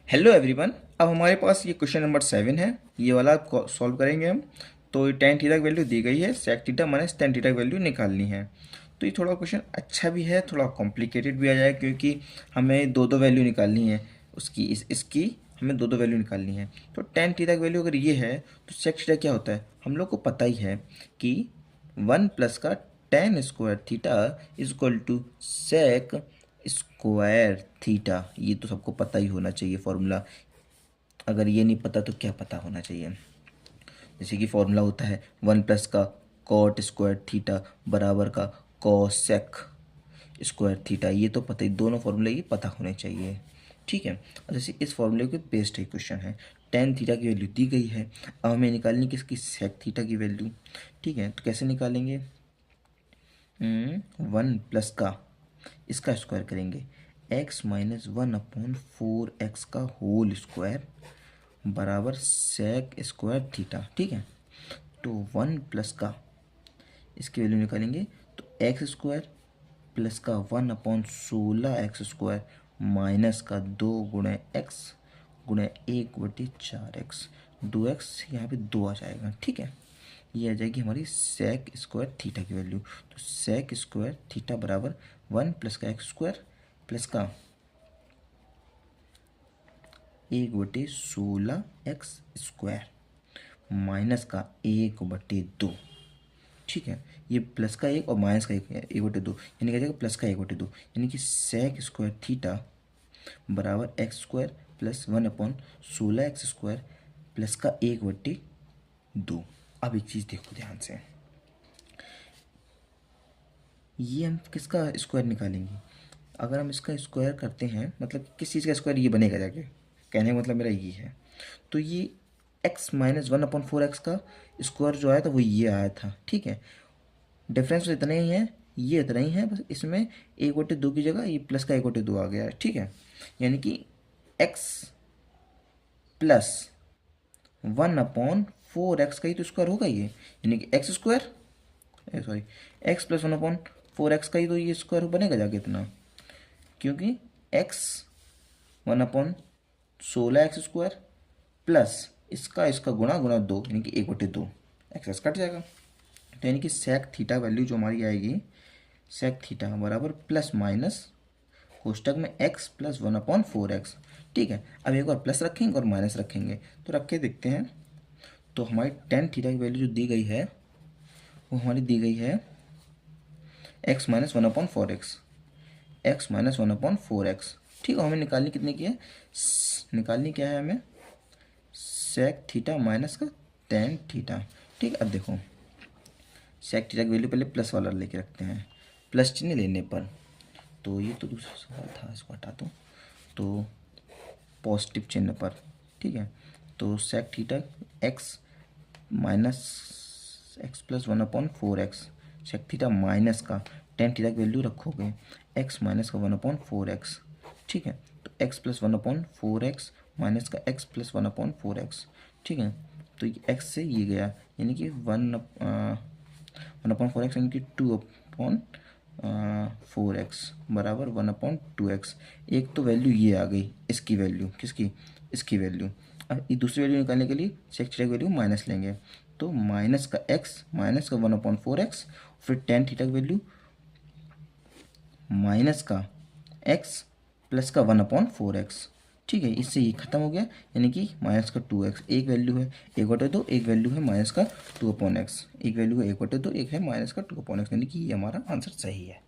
Hello everyone. अब हमारे पास ये क्वेश्चन नंबर 7 है। ये वाला सॉल्व करेंगे हम। तो टेन थीटा की वैल्यू दी गई है, sec theta minus tan theta की वैल्यू निकालनी है। तो ये थोड़ा क्वेश्चन अच्छा भी है, थोड़ा कॉम्प्लिकेटेड भी आ जाए, क्योंकि हमें दो दो वैल्यू निकालनी है। उसकी इसकी हमें दो दो वैल्यू निकालनी है। तो टेन थीटा की वैल्यू अगर ये है तो सेक थीटा क्या होता है हम लोग को पता ही है कि 1 प्लस का tan square theta is equal to sec square theta. ये तो सबको पता ही होना चाहिए फॉर्मूला। अगर ये नहीं पता तो क्या पता होना चाहिए। जैसे कि फॉर्मूला होता है 1 प्लस का कॉट स्क्वायर थीटा बराबर का कॉसेक स्क्वायर थीटा। ये तो पता ही, दोनों फॉर्मूले ये पता होने चाहिए। ठीक है। और जैसे इस फॉर्मूले के बेस्ड है क्वेश्चन है, टेन थीटा की वैल्यू दी गई है। अब हमें निकालनी किसकी, सेक थीटा की वैल्यू। ठीक है, तो कैसे निकालेंगे। 1 प्लस का इसका स्क्वायर करेंगे, x माइनस 1/4x का होल स्क्वायर बराबर सेक स्क्वायर थीटा। ठीक है। तो 1 प्लस का इसकी वैल्यू निकालेंगे तो एक्स स्क्वायर प्लस का 1/16x स्क्वायर माइनस का 2 गुणे x गुणे 1/4x। 2x यहाँ पे 2 आ जाएगा। ठीक है, ये आ जाएगी हमारी सेक स्क्वायर थीटा की वैल्यू। तो सेक स्क्वायर थीटा बराबर 1 प्लस का एक्स स्क्वायर प्लस का 1/16x स्क्वायर माइनस का 1/2। ठीक है, ये प्लस का 1 और माइनस का 1/2, यानी क्या जाएगा प्लस का 1/2, यानी कि सेक स्क्वायर थीटा बराबर x square plus 1/16x square plus का 1/2। अब एक चीज़ देखो ध्यान से, ये हम किसका स्क्वायर निकालेंगे। अगर हम इसका स्क्वायर करते हैं, मतलब किस चीज़ का स्क्वायर ये बनेगा जाके, कहने का मतलब मेरा ये है। तो ये x माइनस 1/4x का स्क्वायर जो आया था वो ये आया था। ठीक है, डिफरेंस तो इतना ही है, ये इतना ही है, बस इसमें 1/2 की जगह ये प्लस का 1/2 आ गया है। ठीक है, यानी कि x प्लस 1/4x का ही तो स्क्वायर होगा ये, यानी कि x square sorry x plus 1/4x का ही तो ये स्क्वायर बनेगा जाके इतना, क्योंकि x 1/16x स्क्वायर प्लस इसका इसका गुणा गुणा 2, यानी कि 1/2 एक्स कट जाएगा। तो यानी कि सेक थीटा वैल्यू जो हमारी आएगी, सेक थीटा बराबर प्लस माइनस कोष्टक में x प्लस 1/4x। ठीक है, अब एक और प्लस रखेंगे और माइनस रखेंगे, तो रख के देखते हैं। तो हमारी टेन थीटा की वैल्यू जो दी गई है वो हमारी दी गई है x minus 1/4x, x minus 1/4x। ठीक है, हमें निकालनी कितने की है, निकालनी क्या है हमें, सेक थीटा माइनस का टेन थीटा। ठीक है, अब देखो सेक थीटा की वैल्यू पहले प्लस वाला लेके रखते हैं, प्लस चिन्ह लेने पर। तो ये तो दूसरा सवाल था, इसको हटा दो। तो पॉजिटिव चिन्ह पर, ठीक है, तो sec theta x minus x plus 1/4x, sec theta minus का टेन थीटा की वैल्यू रखोगे x माइनस का 1/4x। ठीक है, तो x प्लस 1/4x माइनस का x प्लस 1/4x। ठीक है, तो x से ये गया, यानी कि 1/4x, यानी कि 2/4x बराबर 1/2x। एक तो वैल्यू ये आ गई, इसकी वैल्यू किसकी, इसकी वैल्यू। अब ये दूसरी वैल्यू निकालने के लिए सेक थीटा की वैल्यू माइनस लेंगे, तो माइनस का x माइनस का 1/4x, फिर टेन थीटा की वैल्यू माइनस का x प्लस का 1/4x। ठीक है, इससे ये खत्म हो गया, यानी कि माइनस का 2x। एक वैल्यू है 1/2, एक वैल्यू है माइनस का 2/x, एक वैल्यू है 1/2, एक है माइनस का 2/x, यानी कि ये हमारा आंसर सही है।